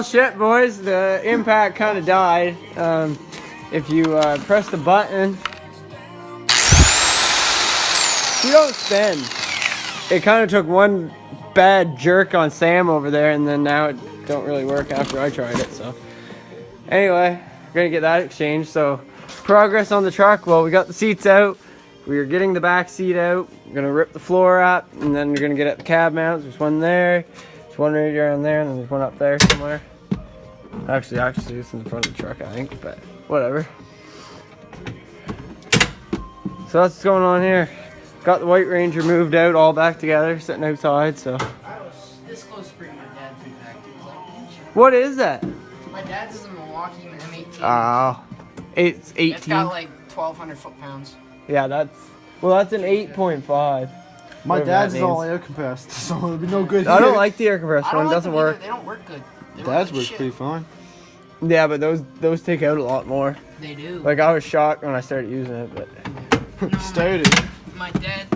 Shit, boys, the impact kind of died. If you press the button, you don't spin. It kind of took one bad jerk on Sam over there, and then now it don't really work after I tried it. So anyway, we're gonna get that exchanged. So progress on the truck. Well, we got the seats out. We are getting the back seat out. We're gonna rip the floor up, and then we're gonna get at the cab mounts. There's one there. There's one right around there, and then there's one up there somewhere. Actually, it's in the front of the truck, I think, but whatever. So that's what's going on here. Got the White Ranger moved out, all back together, sitting outside, so. I was this close to bringing my dad's impact. What is that? My dad's is a Milwaukee M18. Oh, it's 18. It's got like 1,200 foot-pounds. Yeah, that's an 8.5. My dad's is all air compressed, so it'll be no good. I don't like the air compressed one, it doesn't work. They don't work good. Dad's works pretty fine. Yeah, but those take out a lot more. They do. Like, I was shocked when I started using it, but. Started. My dad